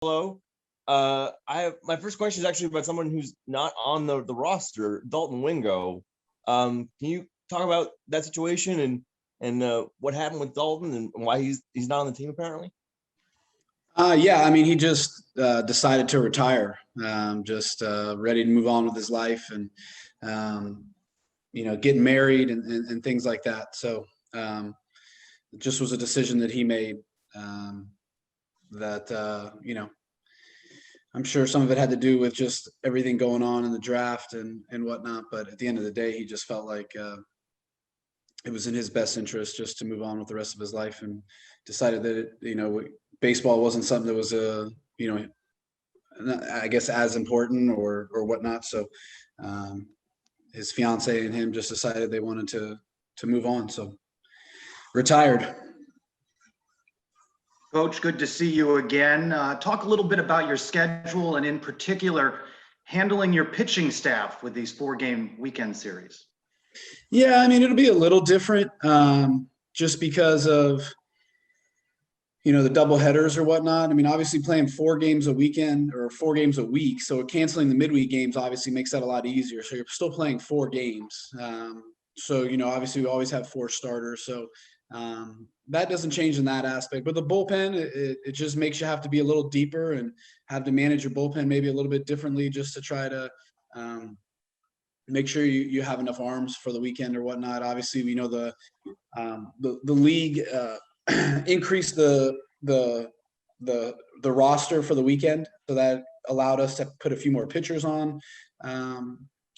Hello. I have my first question is actually about someone who's not on the roster, Dalton Wingo. Can you talk about that situation and what happened with Dalton and why he's not on the team apparently? Yeah, I mean, he just decided to retire, just ready to move on with his life and, getting married and things like that. So it just was a decision that he made that, I'm sure some of it had to do with just everything going on in the draft and whatnot. But at the end of the day, he just felt like it was in his best interest just to move on with the rest of his life and decided that, baseball wasn't something that was, I guess as important or whatnot. So his fiance and him just decided they wanted to move on. So retired. Coach, good to see you again. Talk a little bit about your schedule and in particular, handling your pitching staff with these 4-game weekend series. Yeah, I mean, it'll be a little different just because of, the double headers or whatnot. I mean, obviously playing 4 games a weekend or 4 games a week. So canceling the midweek games obviously makes that a lot easier. So you're still playing 4 games. So, obviously we always have 4 starters. So that doesn't change in that aspect. But the bullpen, it just makes you have to be a little deeper and have to manage your bullpen maybe a little bit differently just to try to make sure you have enough arms for the weekend or whatnot. Obviously, we know the league increased the roster for the weekend, so that allowed us to put a few more pitchers on.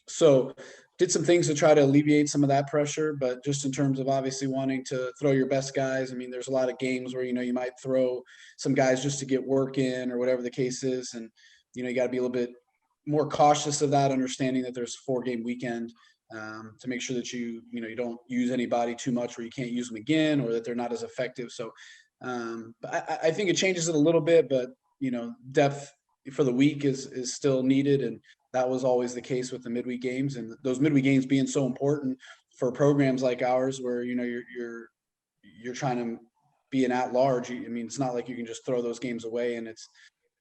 So did some things to try to alleviate some of that pressure, but just in terms of obviously wanting to throw your best guys. I mean, there's a lot of games where, you might throw some guys just to get work in or whatever the case is. And, you got to be a little bit more cautious of that, understanding that there's a 4-game weekend to make sure that you don't use anybody too much where you can't use them again or that they're not as effective. So but I think it changes it a little bit, but depth for the week is still needed, and that was always the case with the midweek games, and those midweek games being so important for programs like ours where you're trying to be an at-large. I mean, it's not like you can just throw those games away and it's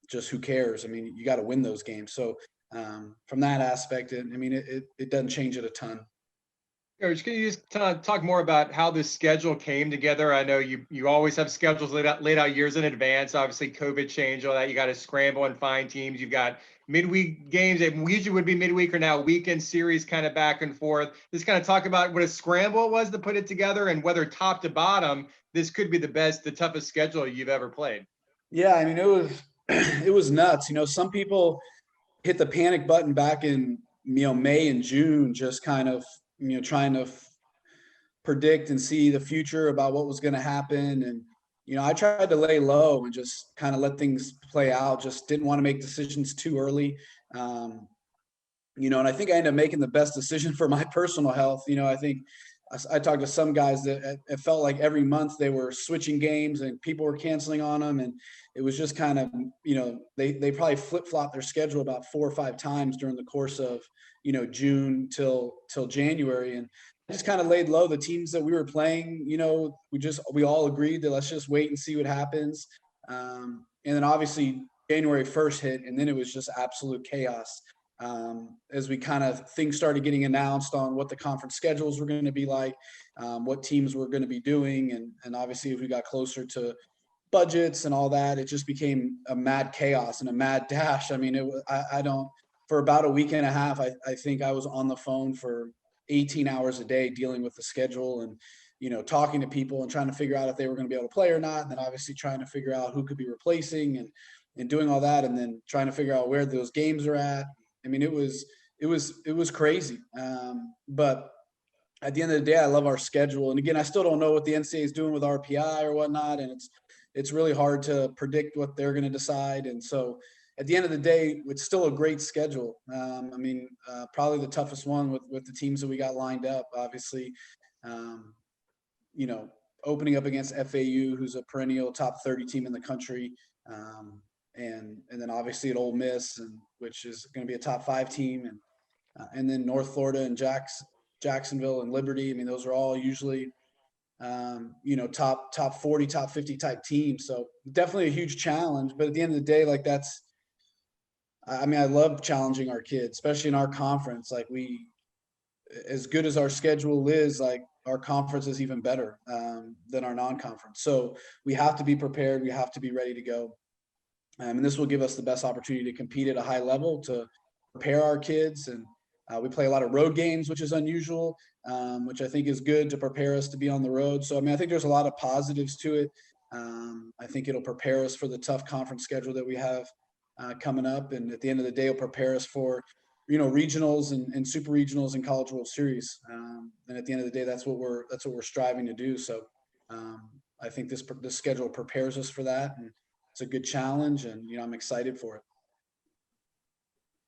just who cares. I mean, you got to win those games. So from that aspect, it doesn't change it a ton. Coach, can you just talk more about how this schedule came together? I know you always have schedules laid out years in advance. Obviously, COVID changed all that. You got to scramble and find teams. You've got midweek games that usually would be midweek or now weekend series kind of back and forth. Just kind of talk about what a scramble it was to put it together and whether top to bottom, this could be the toughest schedule you've ever played. Yeah, I mean, it was nuts. Some people hit the panic button back in, May and June, just kind of, trying to predict and see the future about what was going to happen. And, I tried to lay low and just kind of let things play out. Just didn't want to make decisions too early. And I think I ended up making the best decision for my personal health. I think I talked to some guys that it felt like every month they were switching games and people were canceling on them. And it was just kind of, they probably flip-flopped their schedule about 4 or 5 times during the course of, June till January. And I just kind of laid low. The teams that we were playing, we all agreed that let's just wait and see what happens. And then obviously January 1st hit, and then it was just absolute chaos. As we kind of things started getting announced on what the conference schedules were going to be like, what teams were going to be doing. And obviously as we got closer to budgets and all that, it just became a mad chaos and a mad dash. I mean, for about a week and a half, I think I was on the phone for 18 hours a day dealing with the schedule and, talking to people and trying to figure out if they were going to be able to play or not. And then obviously trying to figure out who could be replacing and doing all that. And then trying to figure out where those games are at. I mean, it was crazy. But at the end of the day, I love our schedule. And again, I still don't know what the NCAA is doing with RPI or whatnot. And it's really hard to predict what they're going to decide. And so at the end of the day, it's still a great schedule. Probably the toughest one with the teams that we got lined up, obviously, opening up against FAU, who's a perennial top 30 team in the country. And then obviously at Ole Miss, which is going to be a top 5 team, and then North Florida and Jacksonville and Liberty. I mean, those are all usually top 40, top 50 type team. So definitely a huge challenge. But at the end of the day, like I love challenging our kids, especially in our conference. Like as good as our schedule is, like our conference is even better than our non-conference. So we have to be prepared. We have to be ready to go. And this will give us the best opportunity to compete at a high level, to prepare our kids. And we play a lot of road games, which is unusual, which I think is good to prepare us to be on the road. So, I think there's a lot of positives to it. I think it'll prepare us for the tough conference schedule that we have coming up. And at the end of the day, it'll prepare us for, regionals and super regionals and College World Series. And at the end of the day, that's what we're striving to do. So I think this schedule prepares us for that. And it's a good challenge, and I'm excited for it.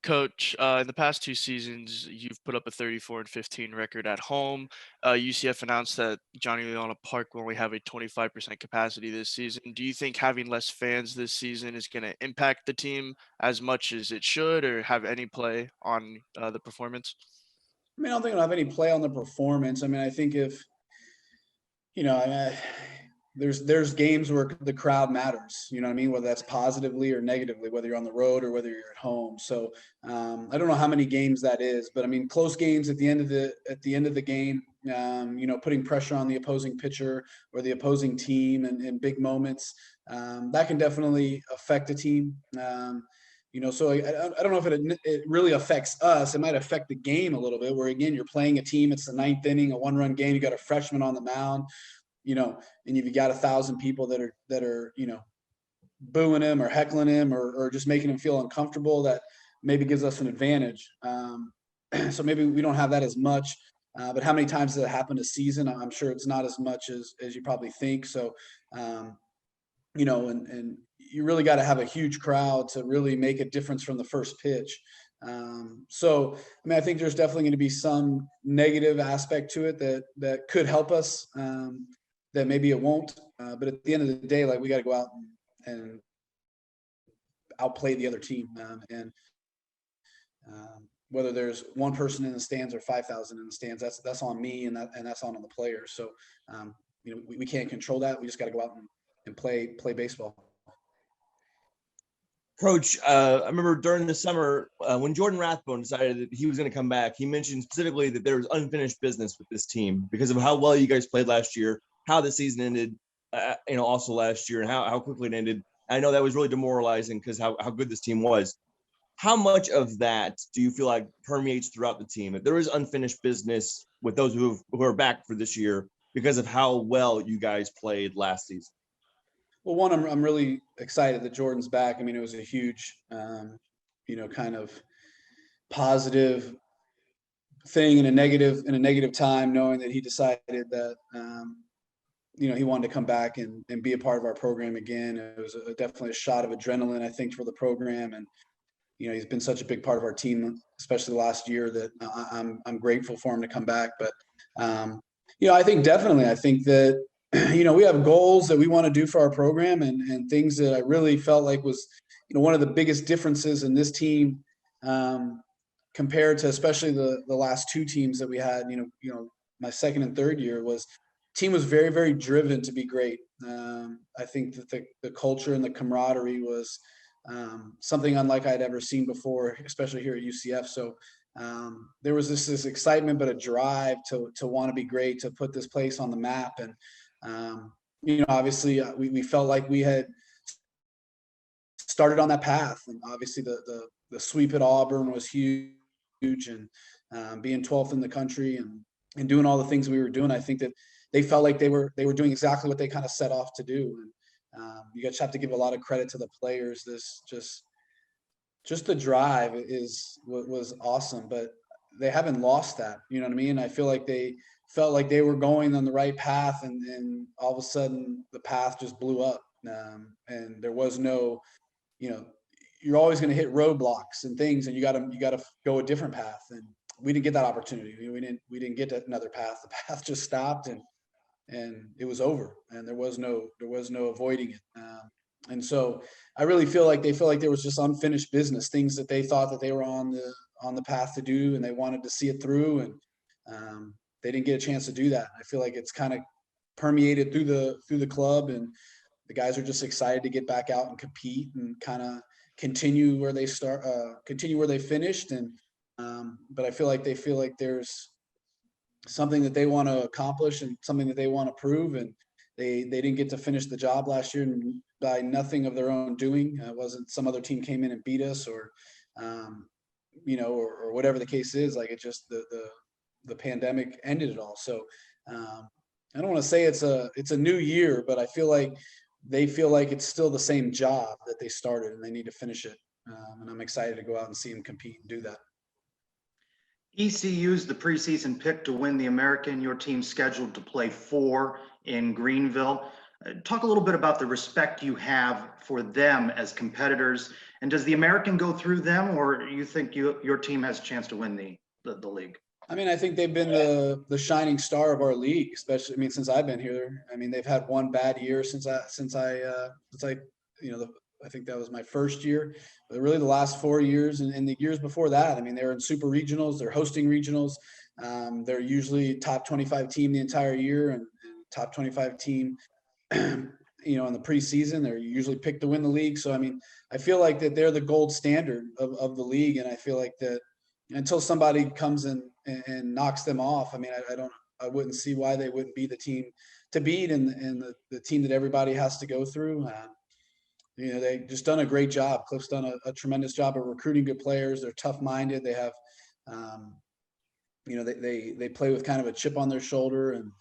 Coach, in the past 2 seasons, you've put up a 34-15 record at home. UCF announced that Johnny Leona Park will only have a 25% capacity this season. Do you think having less fans this season is going to impact the team as much as it should, or have any play on the performance? I don't think it'll have any play on the performance. I think if, there's games where the crowd matters, whether that's positively or negatively, whether you're on the road or whether you're at home. So I don't know how many games that is, but close games at the end of the game, putting pressure on the opposing pitcher or the opposing team and big moments, that can definitely affect a team. So I don't know if it really affects us. It might affect the game a little bit, where again, you're playing a team, it's the 9th inning, a 1-run game, you got a freshman on the mound, and you've got 1,000 people that are, booing him or heckling him or just making him feel uncomfortable, that maybe gives us an advantage. So maybe we don't have that as much, but how many times does it happen a season? I'm sure it's not as much as you probably think. So, and you really got to have a huge crowd to really make a difference from the first pitch. So, I think there's definitely going to be some negative aspect to it that could help us, that maybe it won't. But at the end of the day, like, we got to go out and outplay the other team. Whether there's one person in the stands or 5,000 in the stands, that's on me, and that's on the players. So, we can't control that. We just got to go out and play baseball. Coach, I remember during the summer when Jordan Rathbone decided that he was going to come back, he mentioned specifically that there was unfinished business with this team because of how well you guys played last year, how the season ended, also last year, and how quickly it ended. I know that was really demoralizing because how good this team was. How much of that do you feel like permeates throughout the team? That there is unfinished business with those who are back for this year because of how well you guys played last season? Well, one, I'm really excited that Jordan's back. It was a huge, kind of positive thing in a negative time, knowing that he decided that, he wanted to come back and be a part of our program again. It was definitely a shot of adrenaline, I think, for the program. And, he's been such a big part of our team, especially last year, that I'm grateful for him to come back. But, I think that, we have goals that we want to do for our program and things that I really felt like was, one of the biggest differences in this team compared to especially the last two teams that we had, my second and third year was team was very, very driven to be great. I think that the culture and the camaraderie was something unlike I'd ever seen before, especially here at UCF. So there was this excitement, but a drive to want to be great, to put this place on the map. And, obviously we felt like we had started on that path, and obviously the sweep at Auburn was huge, and being 12th in the country and doing all the things we were doing, I think that they felt like they were doing exactly what they kind of set off to do. And you guys have to give a lot of credit to the players. This just the drive was awesome, but they haven't lost that. You know what I mean? I feel like they felt like they were going on the right path, and all of a sudden the path just blew up. And there was no, you're always going to hit roadblocks and things, and you got to go a different path. And we didn't get that opportunity. We didn't get to another path. The path just stopped, and it was over, and there was no avoiding it. And so I really feel like they there was just unfinished business, things that they thought that they were on the path to do, and they wanted to see it through, and they didn't get a chance to do that. I feel like it's kind of permeated through the club, and the guys are just excited to get back out and compete and kind of continue where they finished. And but I feel like they feel like there's something that they want to accomplish and something that they want to prove, and they didn't get to finish the job last year and by nothing of their own doing. It wasn't some other team came in and beat us, or or whatever the case is. Like, it just the pandemic ended it all. So I don't want to say it's a new year, but I feel like they feel like it's still the same job that they started, and they need to finish it. And I'm excited to go out and see them compete and do that. ECU's the preseason pick to win the American. Your team's scheduled to play 4 in Greenville. Talk a little bit about the respect you have for them as competitors. And does the American go through them, or do you think your team has a chance to win the league? I mean, I think they've been the shining star of our league, especially, I mean, since I've been here. I mean, they've had one bad year since I think that was my first year, but really the last 4 years and the years before that, I mean, they were in super regionals, they're hosting regionals. They're usually top 25 team the entire year, and top 25 team, in the preseason. They're usually picked to win the league. So, I mean, I feel like that they're the gold standard of the league. And I feel like that until somebody comes in and knocks them off, I mean, I wouldn't see why they wouldn't be the team to beat, and the team that everybody has to go through. They just done a great job. Cliff's done a tremendous job of recruiting good players. They're tough-minded. They have, they play with kind of a chip on their shoulder, and,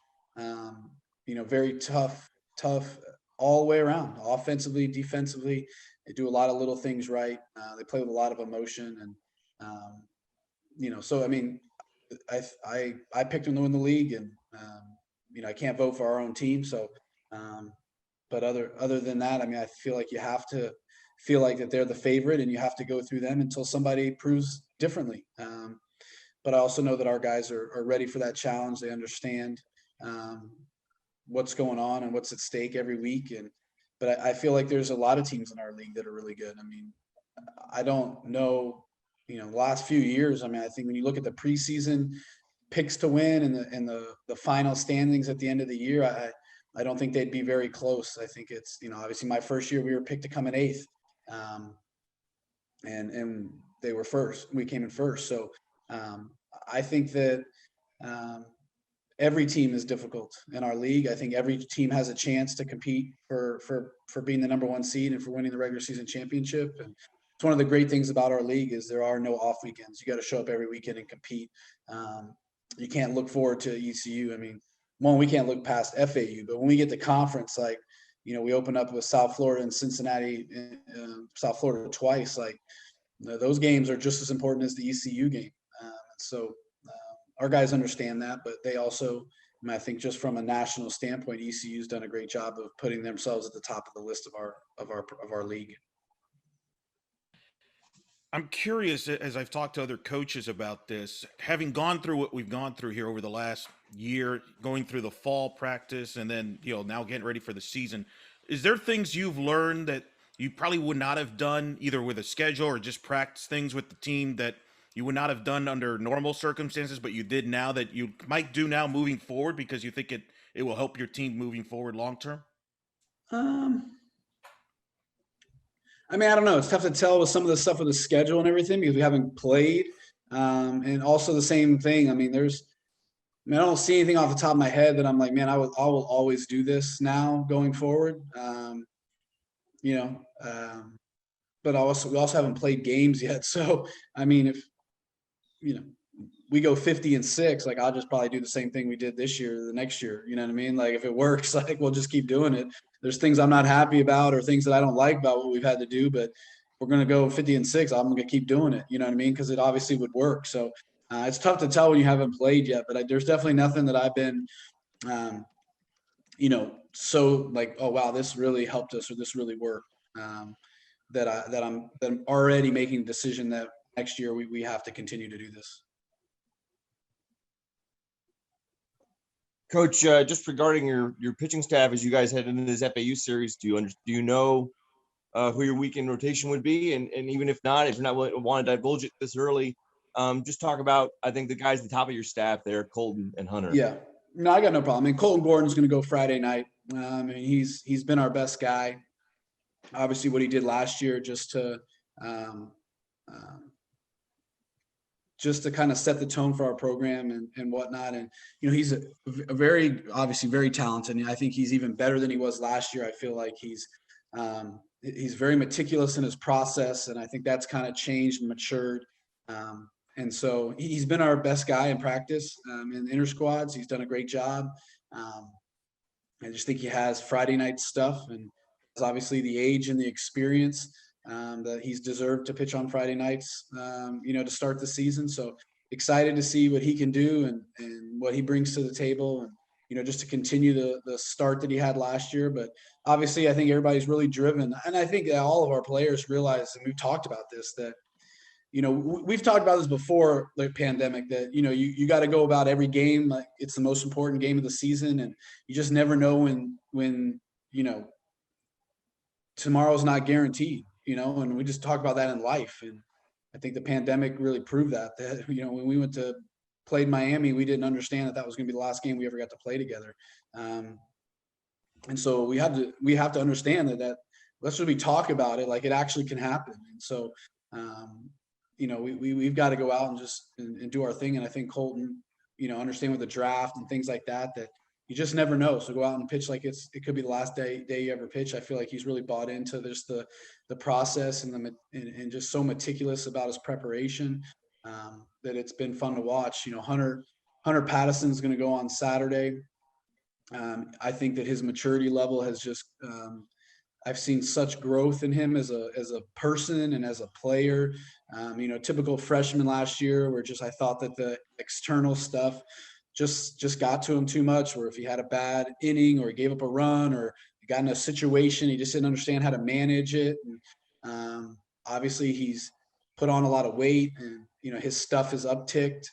very tough all the way around, offensively, defensively. They do a lot of little things right. They play with a lot of emotion, and, so, I mean, I picked them to win the league, and, I can't vote for our own team. So, but other than that, I mean, I feel like you have to feel like that they're the favorite, and you have to go through them until somebody proves differently. But I also know that our guys are ready for that challenge. They understand what's going on and what's at stake every week. But I feel like there's a lot of teams in our league that are really good. I mean, I don't know, the last few years, I mean, I think when you look at the preseason picks to win and the final standings at the end of the year, I don't think they'd be very close. I think it's, obviously my first year we were picked to come in 8th, and they were first. We came in first. So I think that every team is difficult in our league. I think every team has a chance to compete for being the number 1 seed and for winning the regular season championship. And it's one of the great things about our league is there are no off weekends. You got to show up every weekend and compete. You can't look forward to ECU. I mean, we can't look past FAU, but when we get to conference, like, we open up with South Florida and Cincinnati, South Florida twice. Like, those games are just as important as the ECU game. So our guys understand that, but they also, I think, just from a national standpoint, ECU's done a great job of putting themselves at the top of the list of our league. I'm curious, as I've talked to other coaches about this, having gone through what we've gone through here over the last year, going through the fall practice and then, now getting ready for the season, is there things you've learned that you probably would not have done either with a schedule or just practice things with the team that you would not have done under normal circumstances, but you did now that you might do now moving forward because you think it will help your team moving forward long-term? I mean, I don't know. It's tough to tell with some of the stuff with the schedule and everything because we haven't played. And also the same thing. I mean, I don't see anything off the top of my head that I'm like, man, I will always do this now going forward. But we also haven't played games yet. So, I mean, if, we go 50-6, like, I'll just probably do the same thing we did this year, the next year. You know what I mean? Like, if it works, like, we'll just keep doing it. There's things I'm not happy about or things that I don't like about what we've had to do, but we're going to go 50-6. I'm going to keep doing it. You know what I mean? Because it obviously would work. So it's tough to tell when you haven't played yet, but there's definitely nothing that I've been, so like, oh, wow, this really helped us or this really worked, that I'm already making a decision that next year we have to continue to do this. Coach, just regarding your pitching staff as you guys head into this FAU series, do you know who your weekend rotation would be? And even if you're not want to divulge it this early, just talk about, I think, the guys at the top of your staff there, Colton and Hunter. Yeah. No, I got no problem. I mean, Colton Gordon's going to go Friday night. I mean, he's been our best guy. Obviously, what he did last year um, just to kind of set the tone for our program and whatnot. And, he's a very, obviously very talented. And I think he's even better than he was last year. I feel like he's very meticulous in his process. And I think that's kind of changed and matured. And so he's been our best guy in practice in inter squads. He's done a great job. I just think he has Friday night stuff, and obviously the age and the experience that he's deserved to pitch on Friday nights, to start the season. So excited to see what he can do and what he brings to the table, and, just to continue the start that he had last year. But obviously I think everybody's really driven. And I think that all of our players realize, and we've talked about this, that, we've talked about this before the pandemic, that, you got to go about every game like it's the most important game of the season. And you just never know when tomorrow's not guaranteed, and we just talk about that in life. And I think the pandemic really proved that, when we played Miami, we didn't understand that was going to be the last game we ever got to play together. And so we have to understand that let's really talk about it like it actually can happen. And so, we've got to go out and just and do our thing. And I think Colton, understand with the draft and things like that you just never know. So go out and pitch like it could be the last day you ever pitch. I feel like he's really bought into just the process and just so meticulous about his preparation that it's been fun to watch. Hunter Patteson is going to go on Saturday. I think that his maturity level has just I've seen such growth in him as a person and as a player. Typical freshman last year, where I thought that the external stuff just got to him too much, where if he had a bad inning or he gave up a run or he got in a situation, he just didn't understand how to manage it. And obviously he's put on a lot of weight, and his stuff is upticked,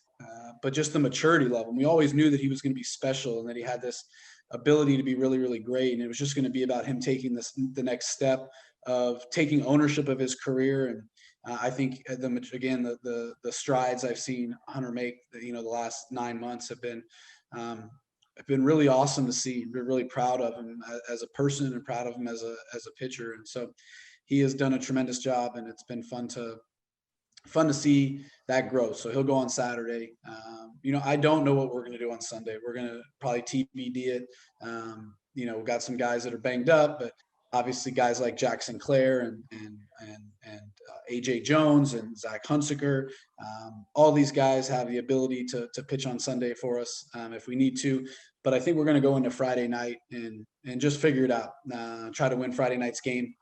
but just the maturity level. And we always knew that he was going to be special and that he had this ability to be really, really great. And it was just going to be about him taking the next step of taking ownership of his career. And I think the strides I've seen Hunter make, the last 9 months have been really awesome to see. We're really proud of him as a person and proud of him as a pitcher. And so he has done a tremendous job, and it's been fun to see that growth. So he'll go on Saturday. I don't know what we're going to do on Sunday. We're going to probably TBD it. We've got some guys that are banged up, but obviously guys like Jack Sinclair and AJ Jones and Zach Hunsaker, all these guys have the ability to pitch on Sunday for us if we need to. But I think we're going to go into Friday night and just figure it out. Try to win Friday night's game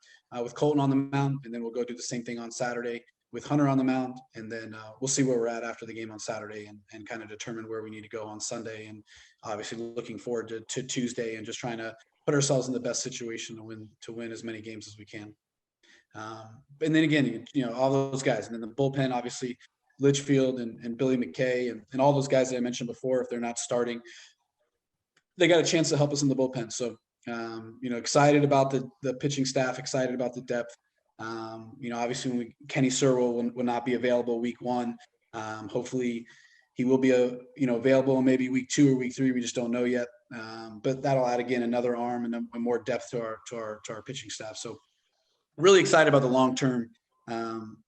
with Colton on the mound, and then we'll go do the same thing on Saturday with Hunter on the mound, and then we'll see where we're at after the game on Saturday and kind of determine where we need to go on Sunday. And obviously looking forward to Tuesday and just trying to put ourselves in the best situation to win as many games as we can. And then again, all those guys, and then the bullpen, obviously Litchfield and Billy McKay and all those guys that I mentioned before, if they're not starting, they got a chance to help us in the bullpen. So, excited about the pitching staff, excited about the depth. Obviously Kenny Serwa will not be available week 1. Hopefully he will be available maybe week 2 or week 3. We just don't know yet. But that'll add again another arm and more depth to our pitching staff. So really excited about the long-term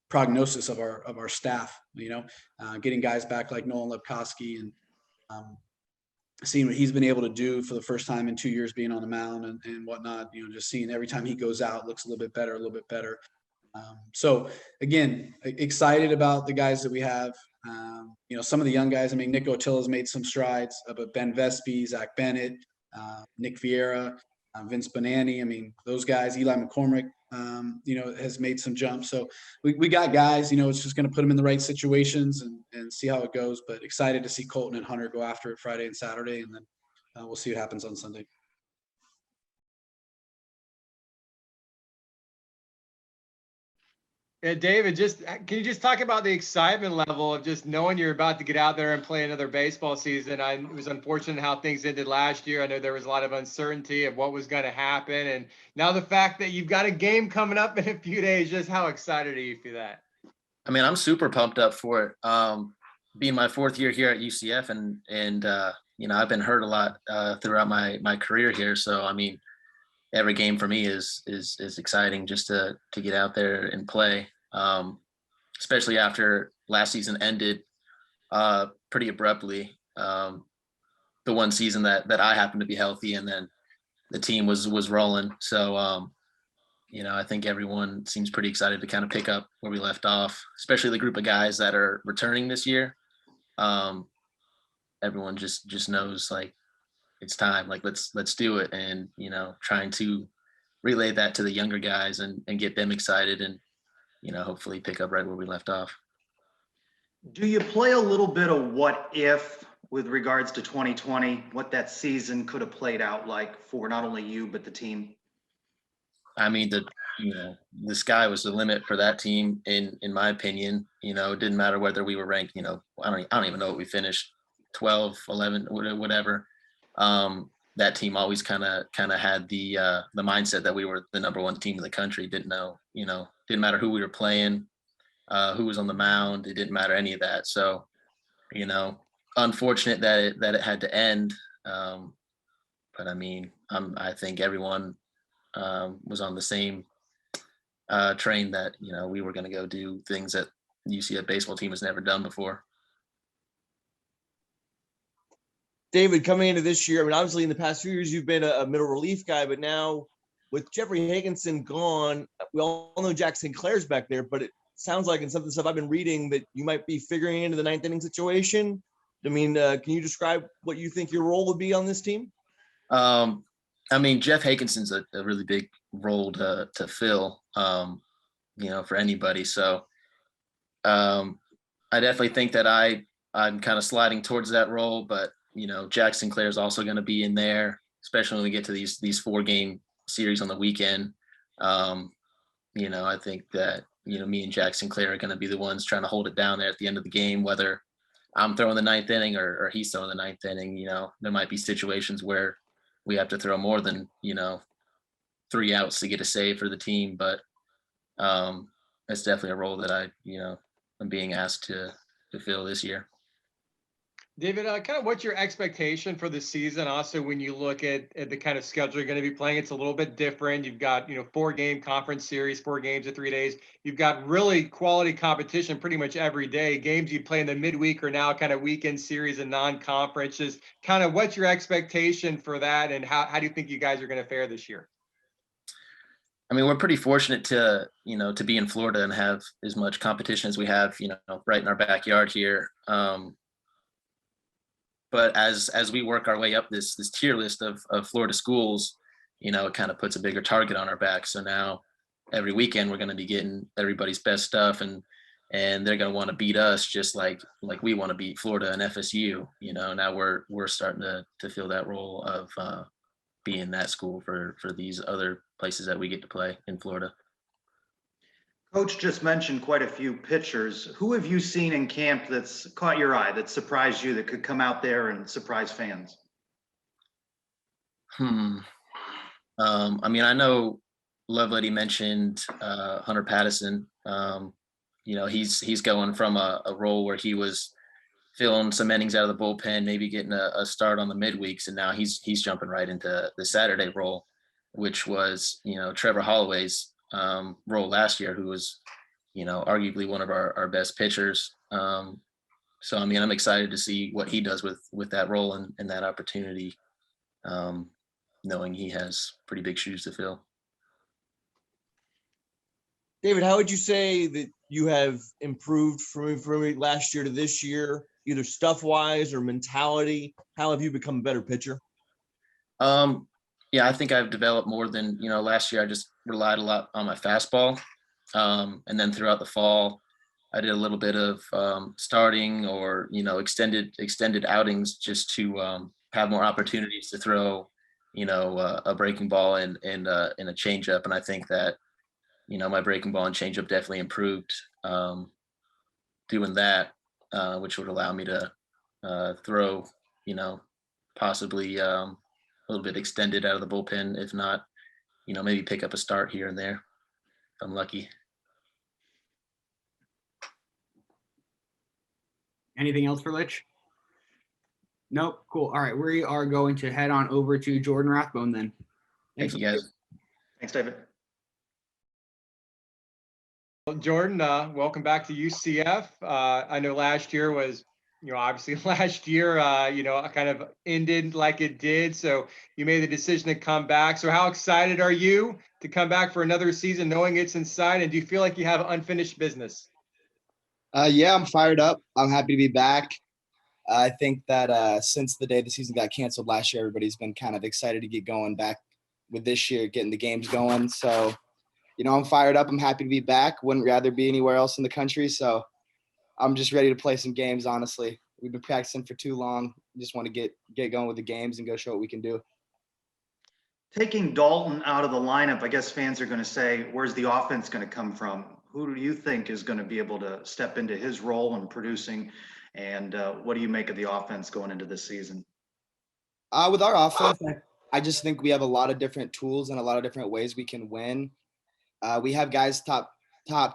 prognosis of our staff, getting guys back like Nolan Lepkowski and seeing what he's been able to do for the first time in 2 years being on the mound and whatnot, just seeing every time he goes out, looks a little bit better. So again, excited about the guys that we have. Some of the young guys, Nick Otilla's made some strides, but Ben Vespi, Zach Bennett, Nick Vieira, Vince Bonanni. Those guys, Eli McCormick, has made some jumps. So we got guys, it's just going to put them in the right situations and see how it goes. But excited to see Colton and Hunter go after it Friday and Saturday, and then we'll see what happens on Sunday. Yeah, David, can you just talk about the excitement level of just knowing you're about to get out there and play another baseball season? It was unfortunate how things ended last year. I know there was a lot of uncertainty of what was going to happen. And now the fact that you've got a game coming up in a few days, just how excited are you for that? I'm super pumped up for it. Being my 4th year here at UCF and I've been hurt a lot throughout my career here. So, I mean, every game for me is exciting just to get out there and play, especially after last season ended pretty abruptly. The one season that I happened to be healthy, and then the team was rolling. So, I think everyone seems pretty excited to kind of pick up where we left off, especially the group of guys that are returning this year. Everyone just knows, like, it's time, like, let's do it. And, trying to relay that to the younger guys and get them excited and, hopefully pick up right where we left off. Do you play a little bit of what if with regards to 2020, what that season could have played out like for not only you, but the team? I mean, the sky was the limit for that team, in my opinion. It didn't matter whether we were ranked, I don't even know what we finished, 12, 11, whatever. That team always kind of had the mindset that we were the number one team in the country. Didn't matter who we were playing, who was on the mound. It didn't matter any of that. So, unfortunate that it had to end. But I mean, I think everyone was on the same train that, we were going to go do things that UCF baseball team has never done before. David, coming into this year, I mean, obviously in the past few years, you've been a middle relief guy, but now with Jeffrey Higginson gone, we all know Jack Sinclair's back there, but it sounds like in some of the stuff I've been reading that you might be figuring into the ninth inning situation. I mean, can you describe what you think your role would be on this team? I mean, Jeff Higginson's a really big role to fill, for anybody. So I definitely think that I'm kind of sliding towards that role, but, Jack Sinclair is also going to be in there, especially when we get to these 4-game series on the weekend. I think that, me and Jack Sinclair are going to be the ones trying to hold it down there at the end of the game, whether I'm throwing the ninth inning or he's throwing the ninth inning. There might be situations where we have to throw more than, 3 outs to get a save for the team. But it's definitely a role that I'm being asked to fill this year. David, kind of what's your expectation for the season? Also, when you look at the kind of schedule you're going to be playing, it's a little bit different. You've got, 4-game conference series, 4 games in 3 days. You've got really quality competition pretty much every day. Games you play in the midweek are now kind of weekend series and non-conference. Just kind of what's your expectation for that, and how do you think you guys are going to fare this year? I mean, we're pretty fortunate to be in Florida and have as much competition as we have, right in our backyard here. But as we work our way up this tier list of Florida schools, it kind of puts a bigger target on our back. So now every weekend we're going to be getting everybody's best stuff, and they're going to want to beat us just like we want to beat Florida and FSU. Now we're starting to fill that role of being that school for these other places that we get to play in Florida. Coach just mentioned quite a few pitchers. Who have you seen in camp that's caught your eye, that surprised you, that could come out there and surprise fans? I mean, I know Lovelady mentioned Hunter Patteson. He's going from a role where he was filling some innings out of the bullpen, maybe getting a start on the midweeks, and now he's jumping right into the Saturday role, which was Trevor Holloway's role last year, who was arguably one of our best pitchers. So I mean, I'm excited to see what he does with that role and that opportunity, knowing he has pretty big shoes to fill. David, how would you say that you have improved from last year to this year, either stuff wise or mentality? How have you become a better pitcher? Yeah, I think I've developed more than, last year. I just relied a lot on my fastball. And then throughout the fall, I did a little bit of starting or, extended outings just to have more opportunities to throw, a breaking ball and a changeup. And I think that, my breaking ball and changeup definitely improved doing that, which would allow me to throw, possibly a little bit extended out of the bullpen. If not, maybe pick up a start here and there if I'm lucky. Anything else for Litch? Nope. Cool. All right. We are going to head on over to Jordan Rathbone then. Thank you, guys. Thanks, David. Well, Jordan, welcome back to UCF. I know last year was, obviously last year, kind of ended like it did. So you made the decision to come back. So how excited are you to come back for another season, knowing it's inside? And do you feel like you have unfinished business? Yeah, I'm fired up. I'm happy to be back. I think that since the day the season got canceled last year, everybody's been kind of excited to get going back with this year, getting the games going. So, I'm fired up. I'm happy to be back. Wouldn't rather be anywhere else in the country. So I'm just ready to play some games, honestly. We've been practicing for too long. Just want to get going with the games and go show what we can do. Taking Dalton out of the lineup, I guess fans are going to say, where's the offense going to come from? Who do you think is going to be able to step into his role in producing? And what do you make of the offense going into this season? With our offense, I just think we have a lot of different tools and a lot of different ways we can win. We have guys top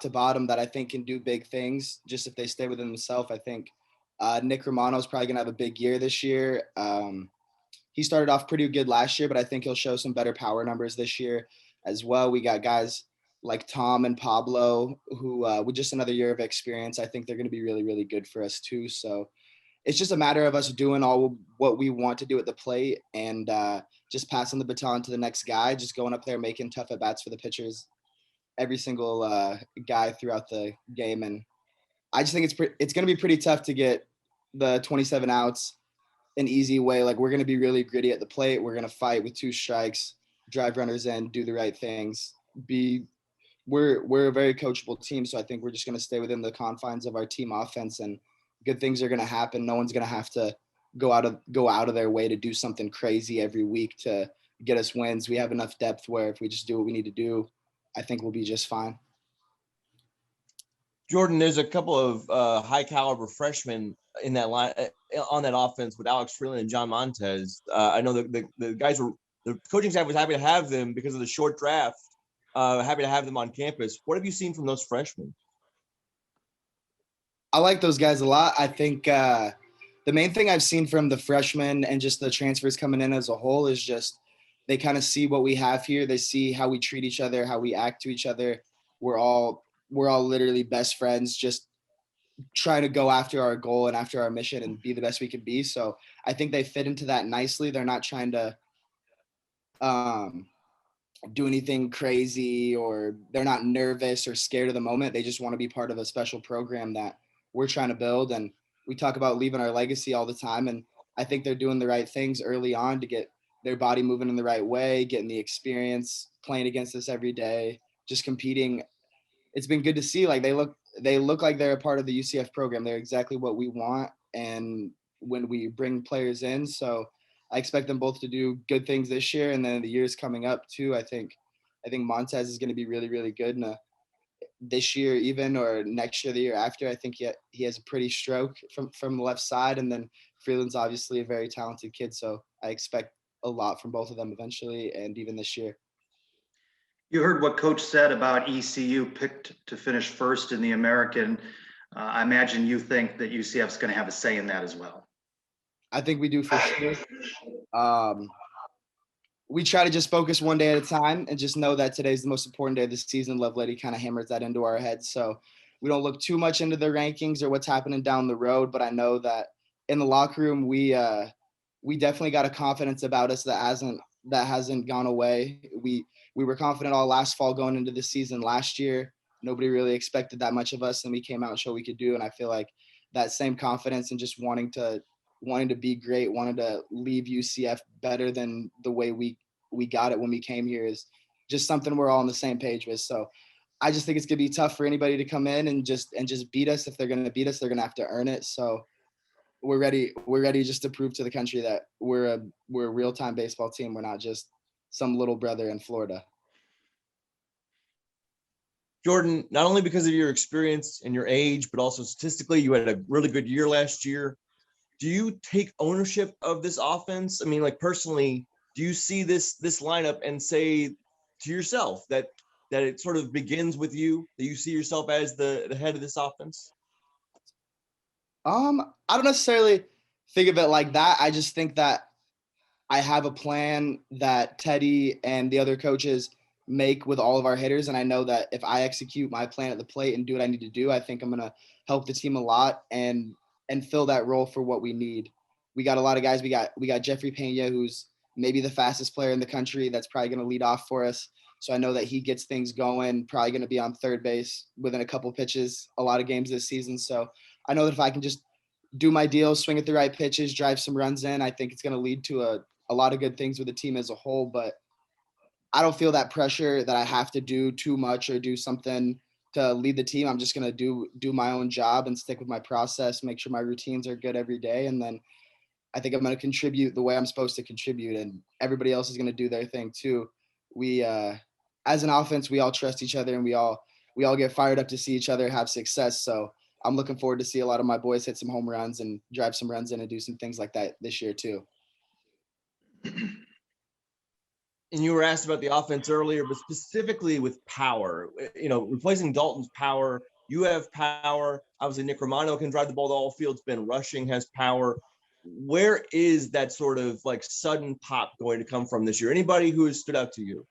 to bottom that I think can do big things just if they stay within themselves. I think Nick Romano is probably going to have a big year this year. He started off pretty good last year, but I think he'll show some better power numbers this year as well. We got guys like Tom and Pablo who with just another year of experience, I think they're going to be really, really good for us too. So it's just a matter of us doing all what we want to do at the plate and just passing the baton to the next guy, just going up there, making tough at-bats for the pitchers, every single guy throughout the game. And I just think it's going to be pretty tough to get the 27 outs an easy way. Like, we're going to be really gritty at the plate. We're going to fight with 2 strikes, drive runners in, do the right things. We're a very coachable team, so I think we're just going to stay within the confines of our team offense, and good things are going to happen. No one's going to have to go out of their way to do something crazy every week to get us wins. We have enough depth where if we just do what we need to do, I think we'll be just fine. Jordan, there's a couple of high caliber freshmen in that line on that offense with Alex Freeland and John Montez. I know the guys the coaching staff was happy to have them because of the short draft. Happy to have them on campus. What have you seen from those freshmen? I like those guys a lot. I think the main thing I've seen from the freshmen and just the transfers coming in as a whole is just they kind of see what we have here. They see how we treat each other, how we act to each other. We're all literally best friends, just trying to go after our goal and after our mission and be the best we can be. So I think they fit into that nicely. They're not trying to do anything crazy, or they're not nervous or scared of the moment. They just want to be part of a special program that we're trying to build. And we talk about leaving our legacy all the time. And I think they're doing the right things early on to get their body moving in the right way, getting the experience, playing against us every day, just competing. It's been good to see. Like, they look like they're a part of the UCF program. They're exactly what we want. And when we bring players in, so I expect them both to do good things this year. And then the years coming up too, I think Montez is going to be really, really good. And this year, even, or next year, the year after, I think he has a pretty stroke from the left side. And then Freeland's obviously a very talented kid. So I expect a lot from both of them eventually, and even this year. You heard what Coach said about ECU picked to finish first in the American. I imagine you think that UCF's going to have a say in that as well. I think we do for sure. We try to just focus one day at a time and just know that today's the most important day of the season. Lovelady kind of hammers that into our heads. So we don't look too much into the rankings or what's happening down the road. But I know that in the locker room, we definitely got a confidence about us that hasn't gone away. We were confident all last fall going into the season last year. Nobody really expected that much of us, and we came out and showed what we could do. And I feel like that same confidence and just wanting to be great, wanting to leave UCF better than the way we got it when we came here is just something we're all on the same page with. So I just think it's going to be tough for anybody to come in and just beat us. If they're going to beat us, they're going to have to earn it. So we're ready just to prove to the country that we're a real-time baseball team. We're not just some little brother in Florida. Jordan, not only because of your experience and your age, but also statistically, you had a really good year last year. Do you take ownership of this offense? I mean, like, personally, do you see this lineup and say to yourself that it sort of begins with you, that you see yourself as the head of this offense? I don't necessarily think of it like that. I just think that I have a plan that Teddy and the other coaches make with all of our hitters. And I know that if I execute my plan at the plate and do what I need to do, I think I'm going to help the team a lot and fill that role for what we need. We got a lot of guys. We got Jeffrey Pena, who's maybe the fastest player in the country. That's probably going to lead off for us. So I know that he gets things going, probably going to be on third base within a couple pitches, a lot of games this season. So I know that if I can just do my deal, swing at the right pitches, drive some runs in, I think it's going to lead to a lot of good things with the team as a whole. But I don't feel that pressure that I have to do too much or do something to lead the team. I'm just going to do my own job and stick with my process, make sure my routines are good every day. And then I think I'm going to contribute the way I'm supposed to contribute, and everybody else is going to do their thing too. We, as an offense, we all trust each other, and we all get fired up to see each other have success. So I'm looking forward to see a lot of my boys hit some home runs and drive some runs in and do some things like that this year too. And you were asked about the offense earlier, but specifically with power, replacing Dalton's power, you have power. Obviously, Nick Romano can drive the ball to all fields. Ben Rushing has power. Where is that sort of like sudden pop going to come from this year? Anybody who has stood out to you?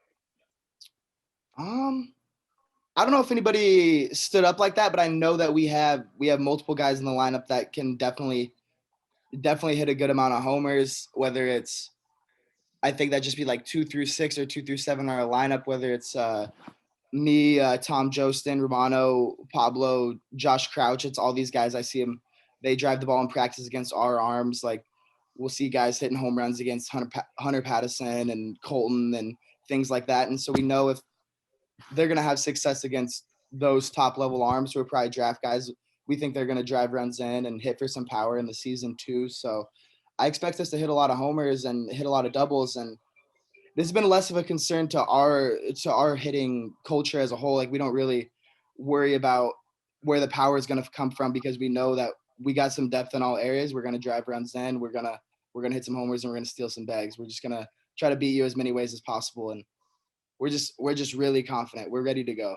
I don't know if anybody stood up like that, but I know that we have multiple guys in the lineup that can definitely hit a good amount of homers, whether it's, I think that just be like 2 through 6 or 2 through 7 are a lineup, whether it's me, Tom Jostin, Romano, Pablo, Josh Crouch. It's all these guys. I see them. They drive the ball in practice against our arms. Like we'll see guys hitting home runs against Hunter Patteson and Colton and things like that. And so we know if they're going to have success against those top level arms, we'll probably draft guys. We think they're going to drive runs in and hit for some power in the season too. So I expect us to hit a lot of homers and hit a lot of doubles. And this has been less of a concern to our hitting culture as a whole. Like we don't really worry about where the power is going to come from because we know that we got some depth in all areas. We're going to drive runs in. We're going to hit some homers and we're going to steal some bags. We're just going to try to beat you as many ways as possible. And we're just really confident. We're ready to go.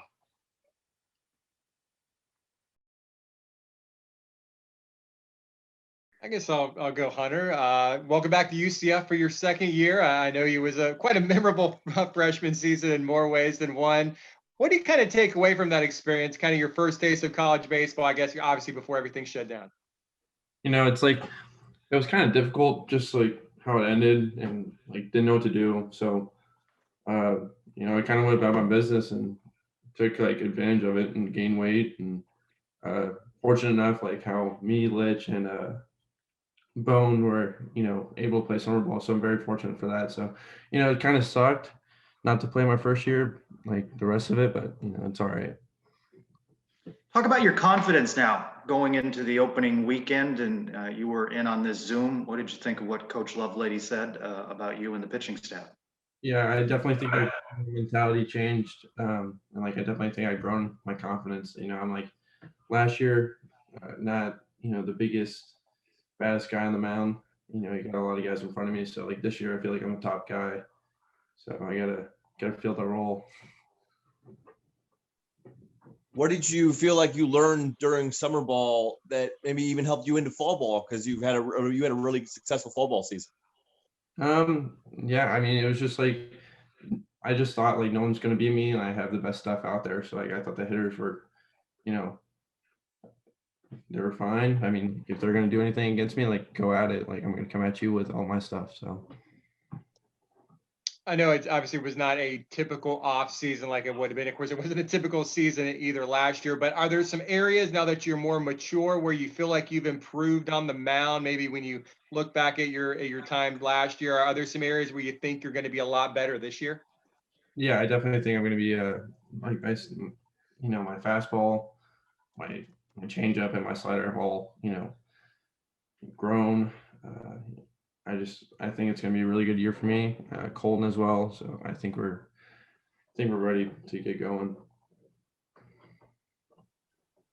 I guess I'll go Hunter. Welcome back to UCF for your second year. I know you was quite a memorable freshman season in more ways than one. What do you kind of take away from that experience, kind of your first taste of college baseball, I guess, obviously before everything shut down? It's like it was kind of difficult just like how it ended and like didn't know what to do. So, I kind of went about my business and took like advantage of it and gained weight and fortunate enough like how me, Litch, and Bone were, able to play summer ball. So I'm very fortunate for that. So, it kind of sucked not to play my first year like the rest of it, but, it's all right. Talk about your confidence now going into the opening weekend, and you were in on this Zoom. What did you think of what Coach Lovelady said about you and the pitching staff? Yeah, I definitely think my mentality changed. And like, I definitely think I've grown my confidence. I'm like last year, not, the biggest, baddest guy on the mound. You got a lot of guys in front of me. So like this year, I feel like I'm a top guy. So I gotta feel the role. What did you feel like you learned during summer ball that maybe even helped you into fall ball because you had a really successful fall ball season? Yeah, I mean, it was just like I just thought like no one's gonna beat me, and I have the best stuff out there. So like I thought the hitters were, they were fine. I mean, if they're gonna do anything against me, like go at it. Like I'm gonna come at you with all my stuff. So. I know it obviously was not a typical off season like it would have been. Of course, it wasn't a typical season either last year, but are there some areas now that you're more mature where you feel like you've improved on the mound? Maybe when you look back at your time last year, are there some areas where you think you're going to be a lot better this year? Yeah, I definitely think I'm going to be my fastball, my changeup, and my slider have all grown. I think it's going to be a really good year for me. Colton as well. So I think we're ready to get going.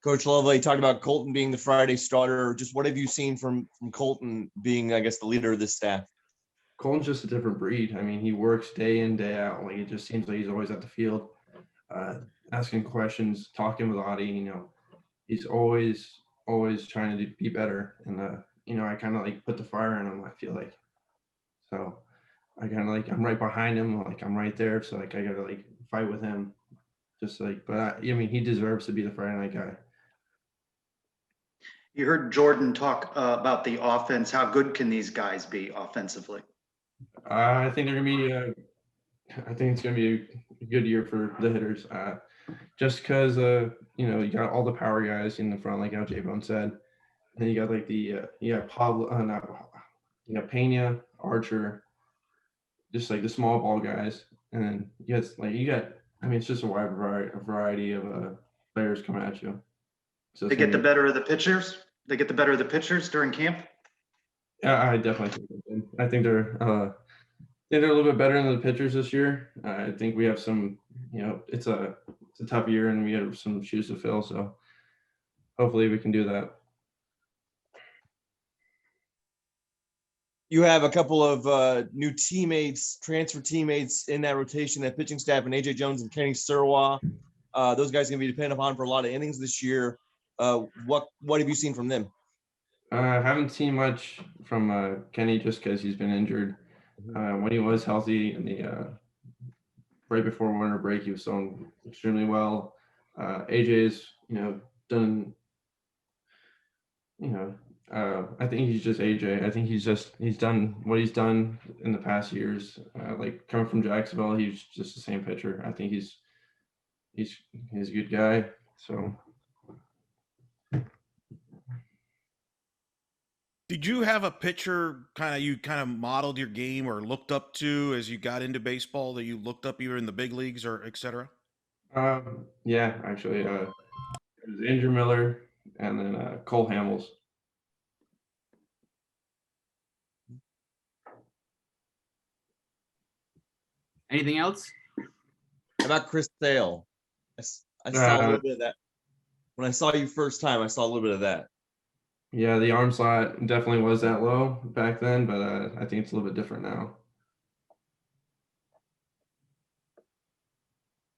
Coach Lovelady talked about Colton being the Friday starter. Just what have you seen from Colton being, I guess, the leader of this staff? Colton's just a different breed. I mean, he works day in, day out. Like it just seems like he's always at the field, asking questions, talking with Audie. He's always trying to be better. And I kind of like put the fire in him, I feel like. So I kind of like, I'm right behind him. Like I'm right there. So like, I got to like fight with him just like, but I mean, he deserves to be the Friday night guy. You heard Jordan talk about the offense. How good can these guys be offensively? I think they're going to be, I think it's going to be a good year for the hitters. Just because, you got all the power guys in the front, like how J-Bone said. And then you got like Pablo, you got Pena, Archer, just like the small ball guys. And then it's just a wide variety of players coming at you. So They get the better of the pitchers? They get the better of the pitchers during camp? Yeah, I definitely think they did. I think they're a little bit better than the pitchers this year. I think we have some, it's a tough year and we have some shoes to fill. So hopefully we can do that. You have a couple of new teammates, transfer teammates in that rotation, that pitching staff, and AJ Jones and Kenny Serwa. Those guys are going to be dependent upon for a lot of innings this year. What have you seen from them? I haven't seen much from Kenny just because he's been injured. When he was healthy in the right before winter break, he was throwing extremely well. AJ's, done. I think he's just AJ. I think he's done what he's done in the past years. Like coming from Jacksonville, he's just the same pitcher. I think he's a good guy. So. Did you have a pitcher you modeled your game or looked up to as you got into baseball that you looked up either in the big leagues or et cetera? Yeah, actually, it was Andrew Miller and then Cole Hamels. Anything else? How about Chris Sale? I saw a little bit of that. When I saw you first time, I saw a little bit of that. Yeah, the arm slot definitely was that low back then, but I think it's a little bit different now.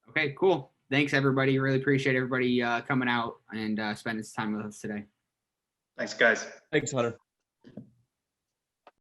Okay, cool. Thanks, everybody. Really appreciate everybody coming out and spending this time with us today. Thanks, guys. Thanks, Hunter.